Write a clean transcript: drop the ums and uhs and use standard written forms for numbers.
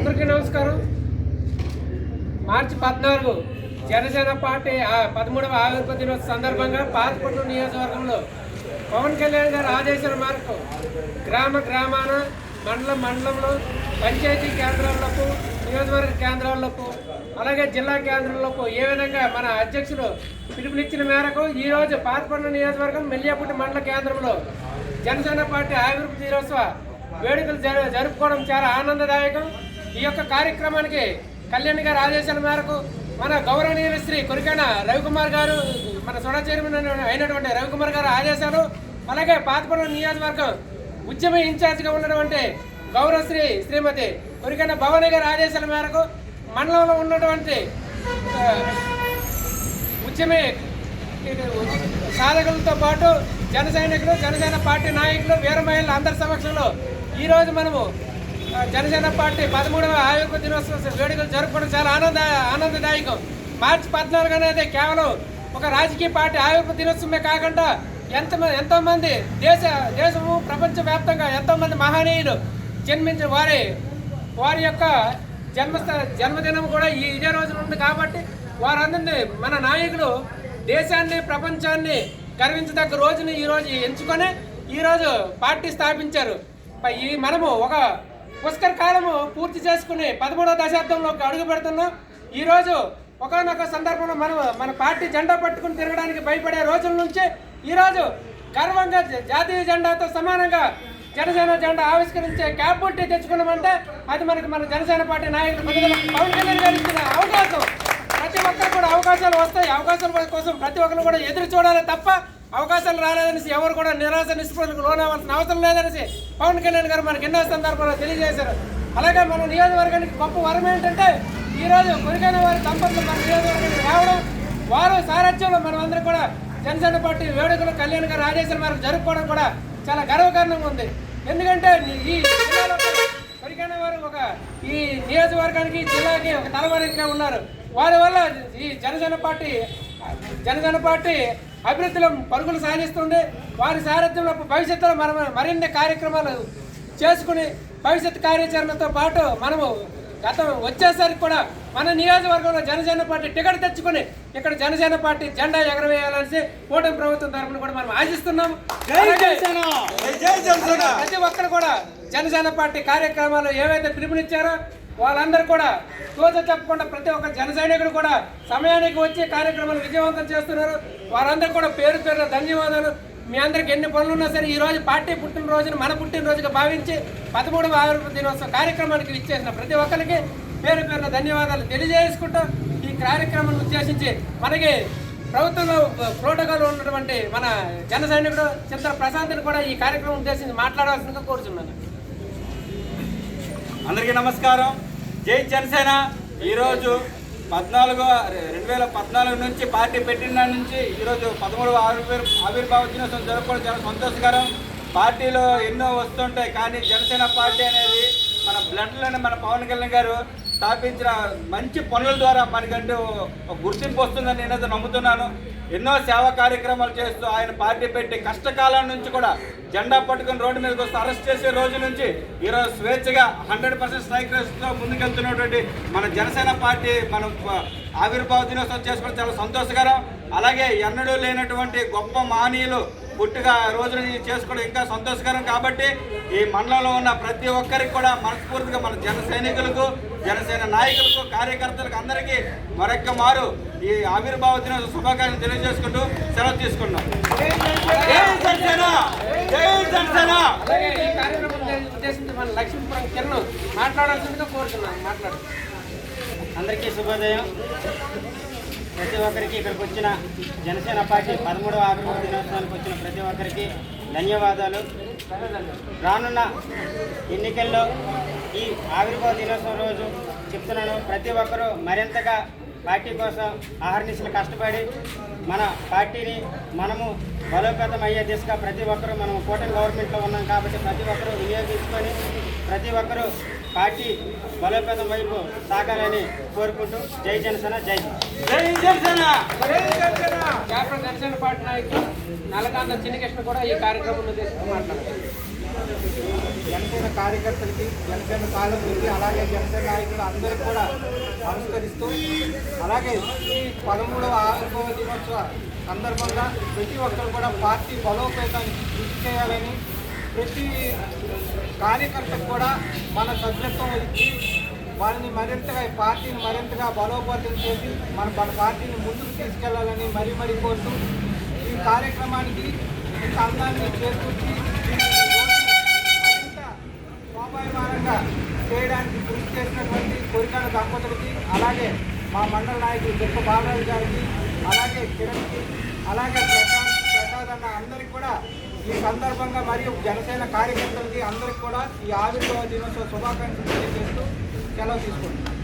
అందరికీ నమస్కారం. మార్చి 14 జనసేన పార్టీ 13వ ఆవిర్భావ దినోత్సవ సందర్భంగా పాతపట్నం నియోజకవర్గంలో పవన్ కళ్యాణ్ గారి ఆదేశాల మేరకు గ్రామాన మండలంలో పంచాయతీ కేంద్రాలకు నియోజకవర్గ కేంద్రాలకు అలాగే జిల్లా కేంద్రాలకు ఏ విధంగా మన అధ్యక్షులు పిలుపునిచ్చిన మేరకు ఈరోజు పాతపట్నం నియోజకవర్గం మెల్లియాపుట్టి మండల కేంద్రంలో జనసేన పార్టీ ఆవిర్భావ దినోత్సవ వేడుకలు జరుపుకోవడం చాలా ఆనందదాయకం. ఈ యొక్క కార్యక్రమానికి కళ్యాణ్ గారి ఆదేశాల మేరకు మన గౌరవనీయులు శ్రీ కొరికాన రవికుమార్ గారు, మన సోడా చైర్మన్ అయినటువంటి రవికుమార్ గారు ఆదేశాలు, అలాగే పాతపట్నం నియోజకవర్గం ఉద్యమ ఇన్ఛార్జిగా ఉన్నటువంటి శ్రీమతి కొరికాన భవానీ గారి ఆదేశాల మేరకు మండలంలో ఉన్నటువంటి ఉద్యమ సాధకులతో పాటు జన సైనికులు, జనసేన పార్టీ నాయకులు, వీర మహిళలు అందరి సమక్షంలో ఈరోజు మనము జనసేన పార్టీ 13వ ఆవిర్భావ దినోత్సవ వేడుకలు జరుపుకోవడం చాలా ఆనందదాయకం. మార్చి 14 అనేది కేవలం ఒక రాజకీయ పార్టీ ఆవిర్భావ దినోత్సవమే కాకుండా ఎంతోమంది దేశము ప్రపంచవ్యాప్తంగా ఎంతోమంది మహనీయులు జన్మించిన వారి యొక్క జన్మదినం కూడా ఇదే రోజున ఉంది. కాబట్టి వారందరినీ మన నాయకులు దేశాన్ని ప్రపంచాన్ని గర్వించదగ్గ రోజుని ఈరోజు ఎంచుకొని ఈరోజు పార్టీ స్థాపించారు. మనము ఒక పుష్కర కాలము పూర్తి చేసుకుని 13వ దశాబ్దంలోకి అడుగు పెడుతున్నాం. ఈరోజు ఒకనొక సందర్భంలో మన పార్టీ జెండా పట్టుకుని తిరగడానికి భయపడే రోజుల నుంచి ఈరోజు గర్వంగా జాతీయ జెండాతో సమానంగా జనసేన జెండా ఆవిష్కరించే క్యాపబిలిటీ తెచ్చుకున్నామంటే అది మన జనసేన పార్టీ నాయకులు పవన్ కళ్యాణ్ గారు ఇచ్చిన అవకాశం. ప్రతి ఒక్కరు కూడా అవకాశాలు వస్తాయి. అవకాశాల కోసం ప్రతి ఒక్కరు కూడా ఎదురు చూడాలి తప్ప అవకాశాలు రాలేదనేసి ఎవరు కూడా నిరాశ నిస్పృహలకు లోనవలసిన అవసరం లేదనేసి పవన్ కళ్యాణ్ గారు మనకి ఎన్నో సందర్భాల్లో తెలియజేశారు. అలాగే మన నియోజకవర్గానికి గొప్ప వరం ఏంటంటే ఈరోజు కొరికైన వారి దంపతులు మన నియోజకవర్గానికి రావడం, వారు సారథ్యంలో మనమందరం కూడా జనసేన పార్టీ వేడుకలు కళ్యాణ్ గారి ఆదేశాల మేరకు జరుపుకోవడం కూడా చాలా గర్వకారణంగా ఉంది. ఎందుకంటే ఈ జిల్లాలో కొరికైన వారు ఈ నియోజకవర్గానికి జిల్లాకి ఒక తలవరిగా ఉన్నారు. వారి వల్ల ఈ జనసేన పార్టీ అభివృద్ధిలో పరుగులు సాధిస్తుంది. వారి సారథ్యంలో భవిష్యత్తులో మనం మరిన్ని కార్యక్రమాలు చేసుకుని భవిష్యత్ కార్యాచరణతో పాటు మనము వచ్చేసరికి కూడా మన నియోజకవర్గంలో జనసేన పార్టీ టికెట్ తెచ్చుకుని ఇక్కడ జనసేన పార్టీ జెండా ఎగరవేయాలని కూటమి ప్రభుత్వం తరఫున కూడా మనం ఆశిస్తున్నాము. ప్రతి ఒక్కరు కూడా జనసేన పార్టీ కార్యక్రమాలు ఏవైతే పిలుపునిచ్చారో వాళ్ళందరూ కూడా తోచ తప్పకుండా ప్రతి ఒక్క జన సైనికుడు కూడా సమయానికి వచ్చి కార్యక్రమాలు విజయవంతం చేస్తున్నారు. వారందరూ కూడా పేరు ధన్యవాదాలు. మీ అందరికి ఎన్ని పనులు ఉన్నా సరే ఈరోజు పార్టీ పుట్టినరోజును మన పుట్టినరోజుగా భావించి 13వ ఆవిర్భావ దినోత్సవ కార్యక్రమానికి ఇచ్చేసిన ప్రతి ఒక్కరికి పేరు ధన్యవాదాలు తెలియజేసుకుంటూ ఈ కార్యక్రమాన్ని ఉద్దేశించి మనకి ప్రభుత్వంలో ప్రోటోకాల్ ఉన్నటువంటి మన జన సైనికుడు చింతల ప్రశాంత్ని కూడా ఈ కార్యక్రమం ఉద్దేశించి మాట్లాడవలసిందిగా కోరుచున్నాను. అందరికీ నమస్కారం. జై జనసేన. ఈరోజు 2014 నుంచి పార్టీ పెట్టిన నుంచి ఈరోజు 13వ ఆవిర్భావ దినోత్సవం జరుపుకోవడం చాలా సంతోషకరం. పార్టీలో ఎన్నో వస్తుంటాయి, కానీ జనసేన పార్టీ అనేది మన బ్లడ్లోనే మన పవన్ కళ్యాణ్ గారు స్థాపించిన మంచి పనుల ద్వారా మనకంటూ గుర్తింపు వస్తుందని నేనైతే నమ్ముతున్నాను. ఎన్నో సేవా కార్యక్రమాలు చేస్తూ ఆయన పార్టీ పెట్టి కష్టకాలం నుంచి కూడా జెండా పట్టుకుని రోడ్డు మీదకి వస్తే అరెస్ట్ చేసే రోజు నుంచి ఈరోజు స్వేచ్ఛగా 100% స్ట్రైక్ రేస్తో ముందుకెళ్తున్నటువంటి మన జనసేన పార్టీ మనం ఆవిర్భావ దినోత్సవం చేసుకోవడం చాలా సంతోషకరం. అలాగే ఎన్నడూ లేనటువంటి గొప్ప మహనీయులు పుట్టుగా రోజున చేసుకోవడం ఇంకా సంతోషకరం. కాబట్టి ఈ మండలంలో ఉన్న ప్రతి ఒక్కరికి కూడా మనస్ఫూర్తిగా మన జన సైనికులకు, జనసేన నాయకులకు, కార్యకర్తలకు అందరికీ మరొక్క మారు ఈ ఆవిర్భావ దినోత్సవ శుభాకాంక్షలు తెలియజేసుకుంటూ సెలవు తీసుకున్నాం. అందరికీ శుభోదయం. ప్రతి ఒక్కరికి ఇక్కడికి వచ్చిన జనసేన పార్టీ 13వ ఆవిర్భావ దినోత్సవానికి వచ్చిన ప్రతి ఒక్కరికి ధన్యవాదాలు. రానున్న ఎన్నికల్లో ఈ ఆవిర్భావ దినోత్సవం రోజు చెప్తున్నాను, ప్రతి ఒక్కరూ మరింతగా పార్టీ కోసం ఆహర్నిశలు కష్టపడి మన పార్టీని మనము బలోపేతం అయ్యే దిశగా ప్రతి ఒక్కరూ మనం కూటమి గవర్నమెంట్లో ఉన్నాం కాబట్టి ప్రతి ఒక్కరూ వినియోగించుకొని ప్రతి ఒక్కరూ పార్టీ బలోపేతం వైపు సాగాలని కోరుకుంటూ జై జనసేన. జై జనసేన. జనసేన పార్టీ నాయకులు నల్లకాంత చిన్నకృష్ణ కూడా ఈ కార్యక్రమంలో మాట్లాడారు. జనసేన కార్యకర్తలకి, జనసేన పాలకులకి, అలాగే జనసేన నాయకులు అందరికీ కూడా నమస్కరిస్తూ, అలాగే ఈ 13వ ఆవిర్భావ దినోత్సవ సందర్భంగా ప్రతి ఒక్కరు కూడా పార్టీ బలోపేతానికి కృషి చేయాలని, ప్రతి కార్యకర్తకు కూడా మన సభ్యత్వం ఇచ్చి వాళ్ళని మరింతగా ఈ పార్టీని మరింతగా బలోపేతం చేసి మన పార్టీని ముందుకు తీసుకెళ్లాలని మరీ కోరుతూ ఈ కార్యక్రమానికి ఇంత అందాన్ని చేకూర్చి మరింత శోభాయమానంగా చేయడానికి కృషి చేసినటువంటి కోరికల దంపతులకి, అలాగే మా మండల నాయకులు దుర్గ బాలరాజు గారికి, అలాగే కిరణ్కి, అలాగే ప్రసాద్ అన్న అందరికీ కూడా ఈ సందర్భంగా మరియు జనసేన కార్యకర్తలకి అందరికీ కూడా ఈ ఆవిర్భావ దినోత్సవ శుభాకాంక్షలు తెలియజేస్తూ సెలవు తీసుకుంటున్నాం.